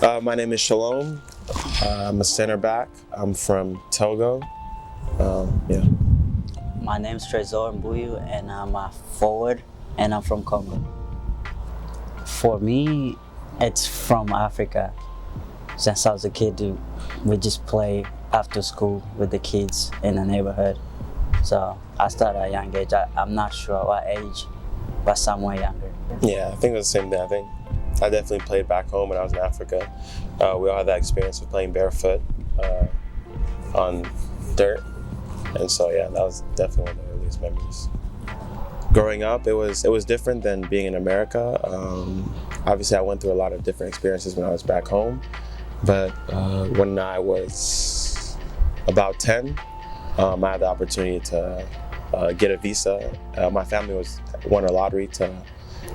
My name is Shalom. I'm a center back. I'm from Togo. Yeah. My name is Tresor Mbuyu, and I'm a forward, and I'm from Congo. For me, it's from Africa. Since I was a kid, we just play after school with the kids in the neighborhood. So I started at a young age. I'm not sure what age, but somewhere younger. Yeah, I think it was the same thing. I think I definitely played back home when I was in Africa. We all had that experience of playing barefoot on dirt. And so yeah, that was definitely one of the earliest memories. Growing up, it was different than being in America. Obviously, I went through a lot of different experiences when I was back home. But when I was about 10, I had the opportunity to get a visa. My family won a lottery to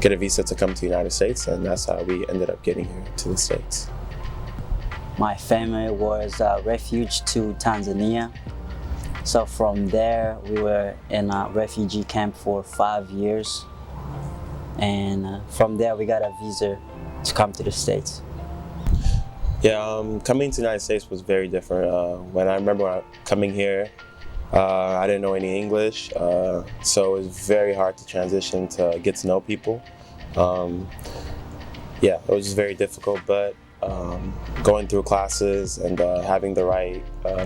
get a visa to come to the United States, and that's how we ended up getting here to the States. My family was a refuge to Tanzania. So from there, we were in a refugee camp for 5 years. And from there, we got a visa to come to the States. Yeah, coming to the United States was very different. When I remember coming here, I didn't know any English, so it was very hard to transition to get to know people. Yeah, it was just very difficult, but going through classes and having the right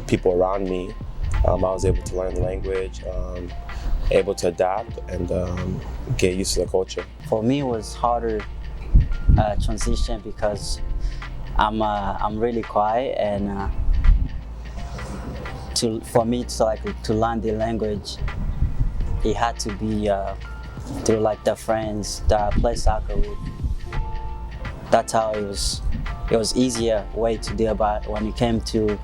people around me, I was able to learn the language, able to adapt and get used to the culture. For me, it was harder transition because I'm really quiet, and for me to learn the language, it had to be through like the friends that I play soccer with. That's how it was. It was easier way to deal about when it came to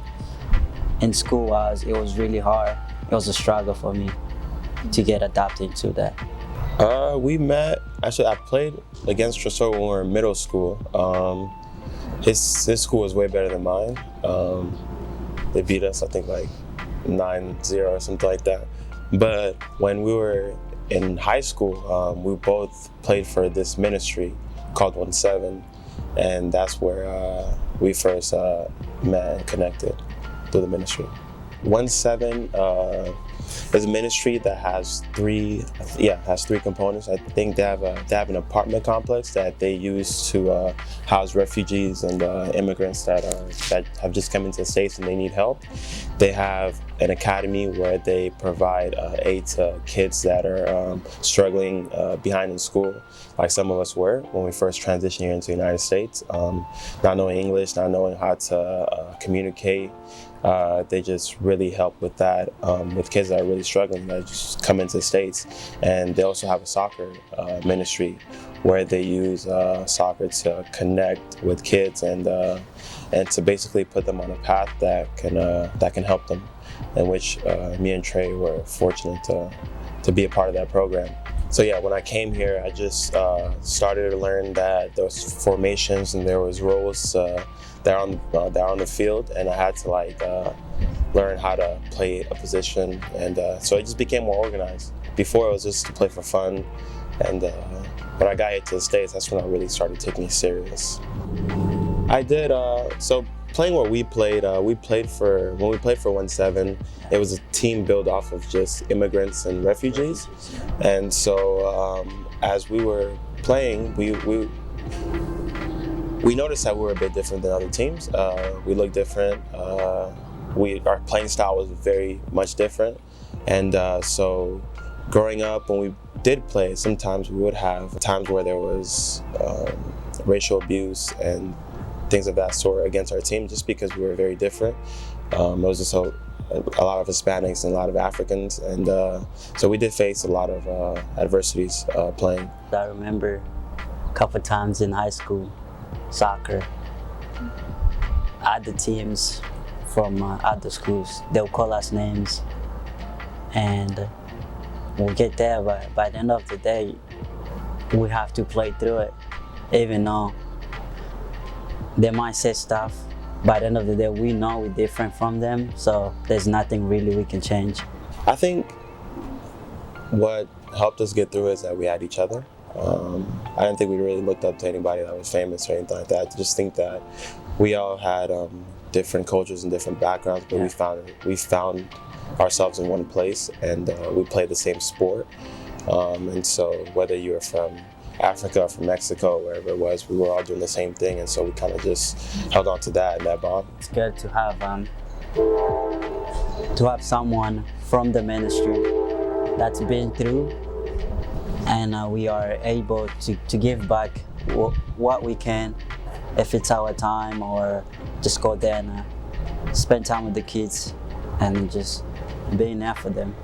in school. It was really hard. It was a struggle for me to get adapted to that. We met. Actually, I played against Tresor when we were in middle school. His school was way better than mine. They beat us, I think, like 9-0 or something like that. But when we were in high school, we both played for this ministry called 1-7, and that's where we first met and connected through the ministry. 1-7 is a ministry that has three components. I think they have an apartment complex that they use to house refugees and immigrants that have just come into the States and they need help. They have an academy where they provide aid to kids that are struggling behind in school, like some of us were when we first transitioned here into the United States. Not knowing English, not knowing how to communicate. They just really help with that, with kids that are really struggling, that just come into the States. And they also have a soccer ministry where they use soccer to connect with kids and to basically put them on a path that can help them, in which me and Trey were fortunate to be a part of that program. So yeah, when I came here, I just started to learn that there was formations and there was roles that are on the field, and I had to learn how to play a position, and so it just became more organized. Before it was just to play for fun, and when I got here to the States, that's when I really started taking it serious. I did so. Playing where we played for 1-7, it was a team built off of just immigrants and refugees, and so as we were playing, we noticed that we were a bit different than other teams. We looked different. Our playing style was very much different, and so growing up, when we did play, sometimes we would have times where there was racial abuse and things of that sort against our team, just because we were very different. It was just a lot of Hispanics and a lot of Africans, and so we did face a lot of adversities playing. I remember a couple times in high school soccer, other teams from other schools, they'll call us names, and we'll get there, but by the end of the day, we have to play through it, even though they might say stuff. By the end of the day, we know we're different from them, so there's nothing really we can change. I think what helped us get through is that we had each other. I didn't think we really looked up to anybody that was famous or anything like that. I just think that we all had different cultures and different backgrounds, but we found ourselves in one place, and we played the same sport. And so whether you were from Africa or from Mexico, wherever it was, we were all doing the same thing, and so we kind of just held on to that and that bond. It's good to have someone from the ministry that's been through, and we are able to give back what we can, if it's our time, or just go there and spend time with the kids and just being there for them.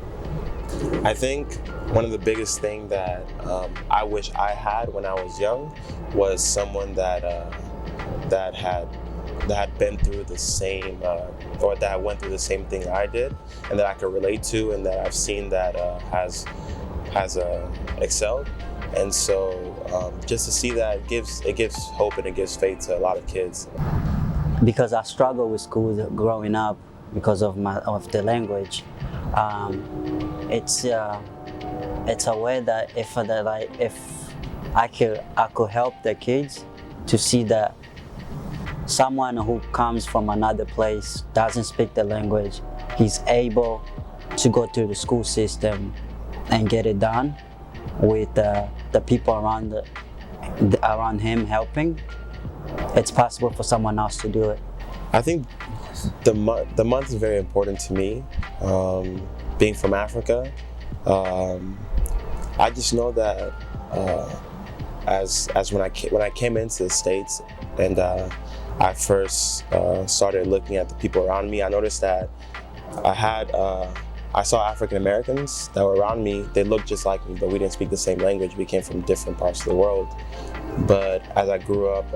I think one of the biggest things that I wish I had when I was young was someone that had been through the same, or that went through the same thing I did, and that I could relate to, and that I've seen that has excelled. And so just to see that, it gives hope and it gives faith to a lot of kids. Because I struggled with school growing up because of the language. It's a way that if I could help the kids to see that someone who comes from another place, doesn't speak the language, he's able to go through the school system and get it done with the people around him helping. It's possible for someone else to do it. I think the month is very important to me. Being from Africa, I just know that as when I came into the States and I first started looking at the people around me, I noticed that I saw African Americans that were around me. They looked just like me, but we didn't speak the same language. We came from different parts of the world. But as I grew up,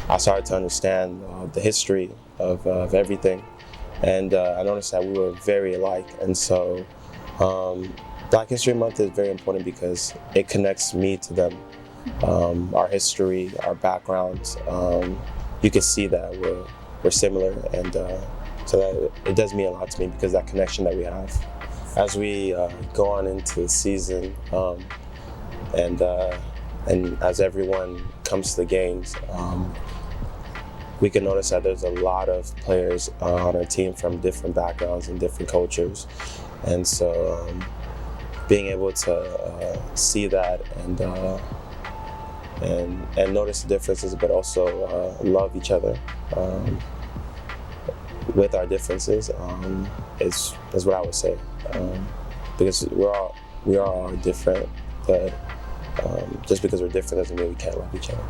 I started to understand the history of everything. And I noticed that we were very alike. And so Black History Month is very important because it connects me to them. Our history, our backgrounds, you can see that we're similar, and so that it does mean a lot to me because that connection that we have. As we go on into the season, and as everyone comes to the games, we can notice that there's a lot of players on our team from different backgrounds and different cultures. And so being able to see that and notice the differences, but also love each other with our differences is what I would say. Because we are all different, but just because we're different doesn't mean we can't love each other.